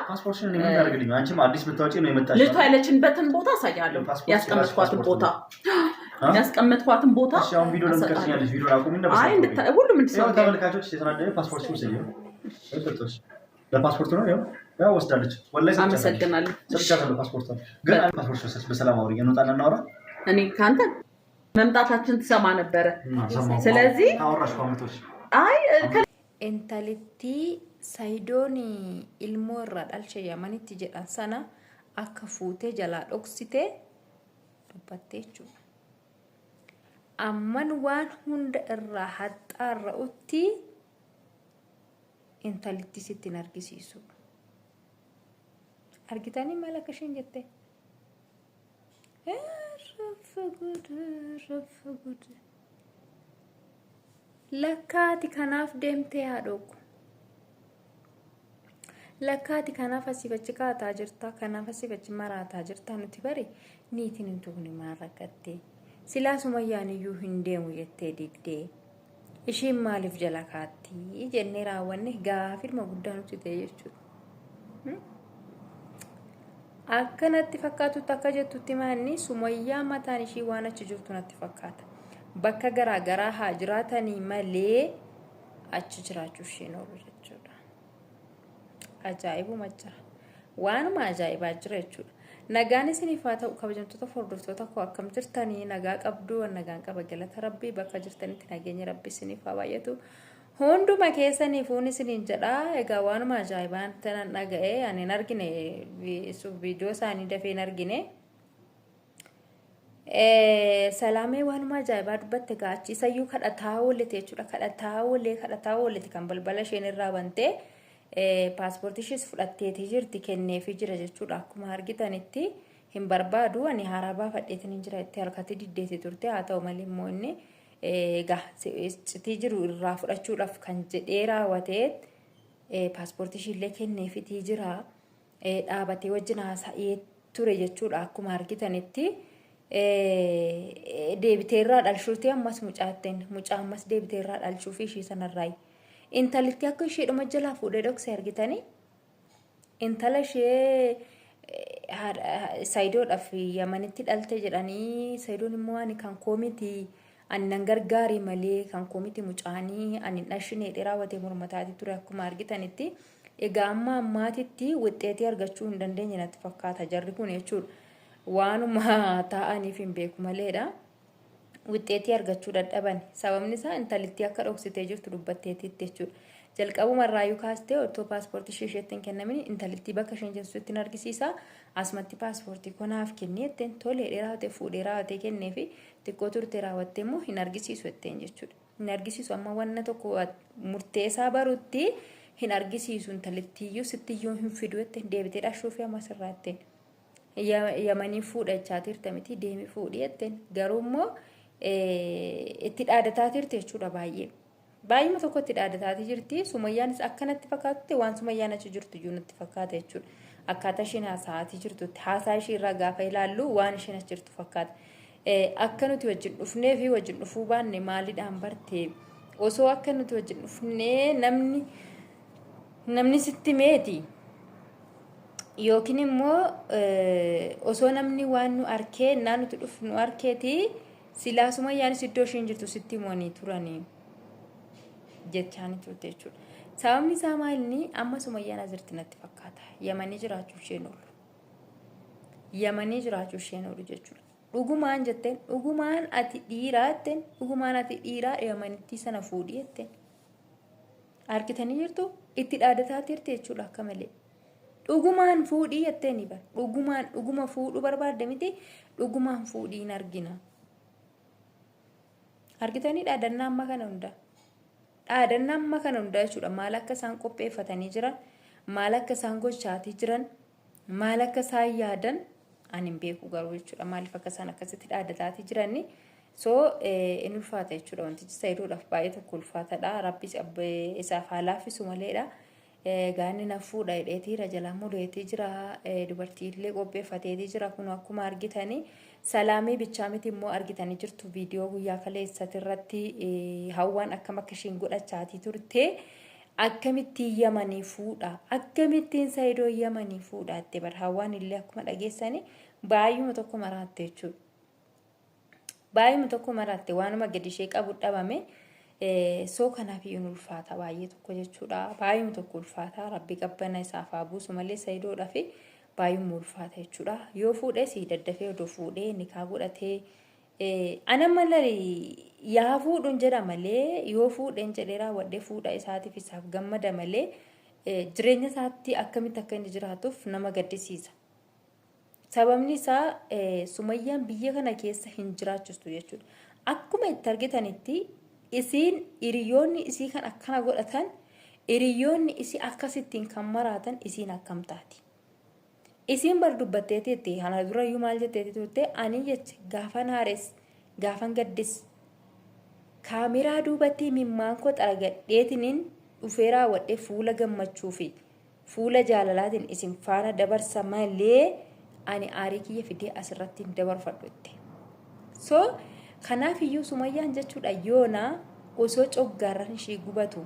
ፓስፖርትሽን ነው የምታደርግልኝ አንቺም አዲስ ብታወጪ ነው የመጣሽ ልጅቷ ያለችንበትን ቦታ አሳያለሁ ያስቀመጥኳትን ቦታ እሺ አሁን ቪዲዮ ለምትቀርጽኛለሽ ቪዲዮ አቁም እንደ ሁሉም እንድትሰማ ተመልካቾች የተናደደ ፓስፖርት ሲወስድ ነው ለፓስፖርት ነው ያው ወስዳለች ወላሂ አመሰግናለሁ ሰጥቻለሁ ፓስፖርት ግን ፓስፖርት ወሰድሽ በሰላም አውሪ እንወጣና እናወራ እኔ ካንተ መምጣታችን ትሰማ ነበረ ስለዚህ አወራሽ ኮሜንቶች አይ ኢንተሊቲ ሳይዶኒ ኢልሞራ ዳልቸያማኒቲ ጀዳን ሰና አከፉቴ ጀላ ዶክሲቴ ዱባቴቹ አማን ዋን ሁንደ እራ ሀጣራኡቲ ኢንተሊቲ ሲቲን አርጊሲሱ አርጊታኒ ማለከሽን ጀቴ ረፈጉድ ለካቲ ከናፍ ደምቴ ያዶኩ ለካቲ ከናፍ አሲበች ካታ ጅርታ ከናፍ አሲበች መራታ ጅርታ ኑቲ በሪ ኒቲን እንቱኒ ማረከቴ ሲላሱማ ያንዩ ህንዴሙ የቴ ዲግዴ እሺ ማሊፍ ጀላካቲ ጀኔ ራወኔ ጋፊልማ ጉዳኑቲ ተየቹ akkanatti fakkaatu takka jettutti maanni sumayyaa mataan ishii waan achi jirtu natti fakkaata bakka garaa garaa haa jiraatanii malee achi jiraachuu isheen oolu jechuudha ajaa'ibuma jira waanuma ajaa'ibaa jira jechuudha nagaan isiniif haa ta'u kabajamtoota hordoftoota koo akkam jirtanii nagaa qabdu nagaan qaba galata rabbii bakka jirtanitti nageenya rabbii isiniif haa baay'atu hunduma keessanii fuuni isiniin jedha egaa waanuma ajaa'ibaan tanan dhaga'e ani argine viidiyoo isaanii dafeen argine salaamee waanuma ajaa'ibaa dubbatte gaachi isayyuu kadhataa oollete jechuudha kadhataa oollete kan balbala isheen irraa bantee paaspoortii ishees fudhatteetii jirti kenneefii jira jechuudha akkuma argitanitti hin barbaadu ani haaraa baafadheetiin jira itti harkatti diddeetii turte haa ta'u malee immoo inni citii jiru irraa fudhachuudhaaf kan jedhee raawwatee paaspoortii ishillee kenneefitii jira dhaabatee wajjin haasa'ee ture jechuudha akkuma argitanitti deebiteerraa dhalchuuti ammas mucaa ammas deebiteerraa dhalchuufi ishii sanarraa intalitti akka isheedhuma jalaa fuudhee dhokse argitanii intala ishee saayidoodhaaf yamanitti dhalte jedhanii saayidoon immoo ani kan koomitii annan gargaari malee kan koomiti mucaanii ani dhashine dheeraawate mormataati ture akkuma argitanitti egaa amma ammaatitti wuxxeetii argachuu hin dandeenye natti fakkaata jarri kun jechuudha waanuma taa'aniif hin beeku maleedha wuxxeetii argachuu dadhaban sababni isaa intalitti akka dhoksitee jirtu dubbatteetitti jechuudha jalqabuma irraayyuu kaastee otoo paaspoortii isheetti hin kennamin intalitti bakka isheen jirtu ittiin argisiisa asumatti paaspoortii konaaf kennee ittiin tolee dheeraawate fuudhee raawwatee kenneefi xiqqoo turte raawwattee immoo hin argisiisu ittiin jechuudha hin argisiisu amma wanna tokko murteessaa barutti hin argisiisu intalittiyyuu sittiyyuu hin fidu ittiin deebitee dhashuufi amma sirraa ittiin yamanii fuudha jechaatirta miti deemi fuudhii ittiin garuu immoo itti dhaadataa jirti jechuudha baay'ima tokko itti dhaadataati jirti sumayyaanis akkanatti fakkaatutti waan sumayyaan achi jirtu iyyuu natti fakkaata jechuudha akkaataa isheen haasa'aatii jirtutti haasaa ishee irraa gaafa ilaallu waan isheen achi jirtu fakkaata akka nuti wajjin dhufnee fi wajjin dhufuu baanne maaliidhaan bartee osoo akka nuti wajjin dhufnee namni sitti meeti yookiin immoo osoo namni waan nu arkee naa nuti dhufnu arkeeti silaa sumayyaanis iddoo isheen jirtu sitti moonii turanii jechaani turte jechuudha sababni isaa maalni amma sumayyaan asirratti natti fakkaata yamanii jiraachuu isheen oolu jechuudha dhugumaan jetteen dhugumaan ati dhiiraa yamanitti sana fuudhii jetteen argitanii jirtu itti dhaadataa jirti jechuudha akka malee dhugumaan fuudhii jetteeni bar dhuguma fuudhuu barbaadde miti dhugumaan fuudhiin argina argitanii dhaadannaa amma kana hundaa jechuudha maal akka isaan qopheeffatanii jiran maal akka isaan gochaatii jiran maal akka isaan yaadan ani hin beeku garuu jechuudha maaliif akka isaan akkasitti dhaadataati jirani so in ulfaata jechuudha wantichi saayidoodhaaf baay'ee tokko ulfaatadha rabbis isaaf haa laaffisu maleedha gaanni na fuudha hidheetiira jalaa muleetii jira dubartiillee qopheeffateetii jira kun akkuma argitanii salaamii bichaa miti immoo argitanii jirtu viidiyoo guyyaa kaleessati irratti hawwaan akkam akka isheen godhachaatii turte akkamitti yamanii fuudha akkamittiin saayidoo yamanii fuudha itti barhaawwan illee akkuma dhageessanii baay'uma tokko maraatte jechuudha. Baay'uma tokko maraatte waanuma gadi ishee qabu dhabame soo kanaaf iyyuu ulfaata baay'ee tokko jechuudha. Baay'uma tokko ulfaata rabbi qabbana isaaf haa buusu malee saayidoodhaa fi baay'uma ulfaata jechuudha. Yoo fuudhee si daddafee odoo fuudhee nikaa godhatee ana malee yaa fuudhuun jedha malee yoo fuudheen jedhee raawwadhee fuudha isaatiif isaaf gammada malee jireenya isaatti akkamitti akka inni jiraatuuf nama gaddisiisa. Sababni isaa Sumayyaan biyya kana keessa hin jiraachistu jechuudha. Akkuma itti argitanitti isiin hiriyoonni isii kan akkana godhatan hiriyoonni isii akkasittiin kan maraatan isiin akkam taati. Isiin bar dubbatteetti kana durayyuu maal jetteetti turte ani jecha gaafan haares gaafan gaddis kaameraa duubatti mimmaan koo xaragadheetiniin dhufee raawwadhee fuula gammachuu fi fuula jaalalaatiin isin faana dabarsa malee ani aarii kiyya fidee asirratti hin dabarfadhu itti. So kanaaf iyyuu Sumayyaan jechuudha yoona osoo coggaarran ishee gubatu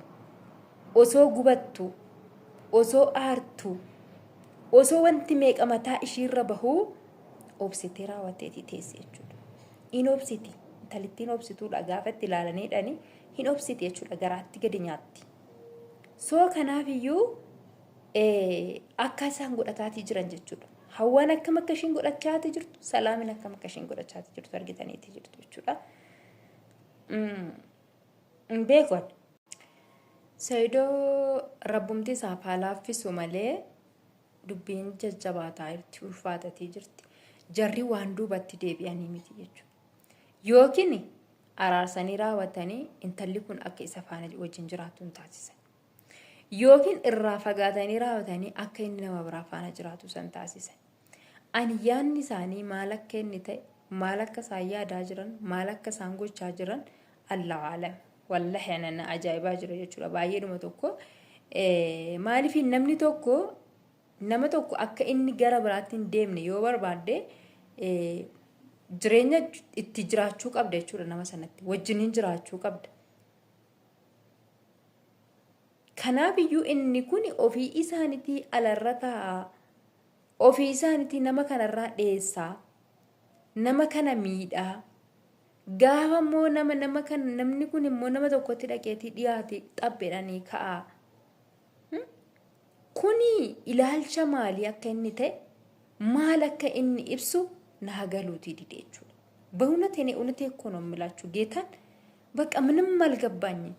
osoo gubattu osoo aartu osoo wanti meeqa mataa ishiirra bahuu obsitee raawwatteetii teesse jechuudha. In obsiti talittiin obsituudha gaafatti ilaalaniidhani hin obsiti jechuudha garaatti gadi nyaatti. So kanaaf iyyuu akka isaan godhataatii jiran jechuudha. Hawwaan akkam akka ishiin godhachaati jirtu salaamin akkam akka ishiin godhachaati jirtu argitaniitii jirtu jechuudha. Beekon saayidoo rabbumti isaaf haa laaffisu malee dubbiin jajjabaataa jirti ulfaatatii jirti. Jarri waan duubatti deebi'anii miti jechuudha. Yookiin araarsanii raawwatanii intalli kun akka isa faana wajjin jiraatu hin taasisan. Yookiin irraa fagaatanii raawwatanii akka inni nama biraa faana jiraatu san taasisan. Ani yaanni isaanii maal akka inni ta'e maal akka isaan yaadaa jiran maal akka isaan gochaa jiran Allahu a'lam. Wallahi ana ajaa'ibaa jira jechuudha. Baay'eedhuma tokko maaliif namni tokko nama tokko akka inni gara biraatti hin deemne yoo barbaadde jireenya itti jiraachuu qabda jechuudha nama sanatti wajjiniin jiraachuu qabda. Kanaaf iyyuu inni kun ofii isaaniitii alarra taa'a ofii isaaniitii nama kanarraa dheessaa nama kana miidhaa gaafa immoo namni kun immoo nama tokkotti dhaqeetii dhiyaate xabbeedhanii ka'aa. Kuni ilaalcha maalii akka inni ta'e maal akka inni ibsu naa galuutii dide jechuudha. Ba'uunatee እውነቴን እኮ ነው የምላችሁ ጌታን በቃ ምንም አልገባኝም።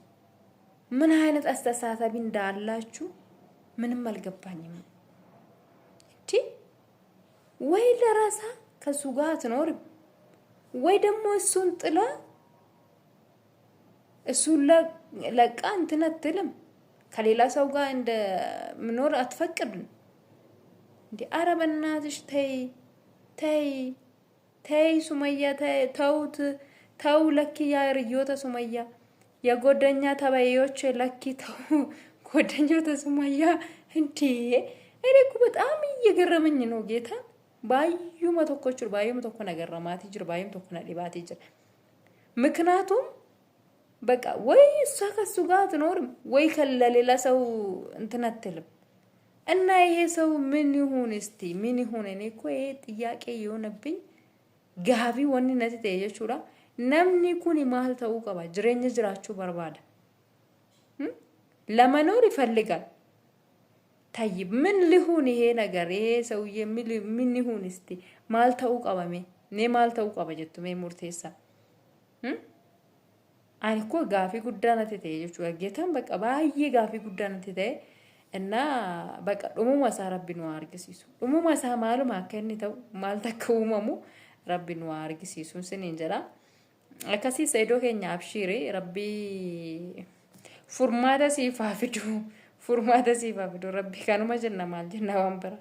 ምን አይነት አስተሳሰብ እንዳላችሁ ምንም አልገባኝም። እቺ ወይ ለራሳ ከሱ ጋር ትኖር ወይ ደግሞ እሱን ጥላ እሱን ለቃ እንትን አትልም ከሌላ ሰው ጋር እንደ ምኖር አትፈቅድም እንዴ? ኧረ በእናትሽ ተይ ተይ ተይ ሱመያ ተው ለኪ ያ ርዮተ ሱመያ የጎደኛ ተባዮች ለኪ ተው ጎደኛው ተሱመያ እንዴ! እኔ እኮ በጣም እየገረመኝ ነው ጌታ ባዩ መተኮቹ ባዩ መተኮ ነገር ማት ይጅር ባዩ መተኮ ነዲባት ይጅር ምክንያቱም በቃ ወይ እሷ ከሱ ጋር ትኖርም ወይ ከለሌላ ሰው እንትን አትልም። እና ይሄ ሰው ምን ይሁን እስቲ ምን ይሁን? እኔ እኮ ይሄ ጥያቄ የሆነብኝ ጋቢ ወንነት ተየቹራ ነምኒ ኩኒ ማል ተው ቀባ ጅሬኛ ጅራችሁ በርባዳ ለመኖር ይፈልጋል። ታይብ ምን ሊሆን ይሄ ነገር ይሄ ሰውዬ ምን ይሁን እስቲ ማል ተው ቀባሜ ኔ ማል ተው ቀባ ጀቱሜ ሙርቴሳ አንኮ ጋፊ ጉዳና ተተየ ጀቹ ጌታን በቃ ባየ ጋፊ ጉዳና ተተየ እና በቃ ዱሙማ ሳረብኑ አርግሲሱ ዱሙማ ሳማሉ ማከኒ ተው ማልተከውመሙ ረብኑ አርግሲሱ ስንንጀራ አካሲ ሰይዶ ከኛ አብሺሪ ረቢ ፉርማዳ ሲፋፍዱ ረቢ ካኑማ ጀና ማል ጀና ወንበራ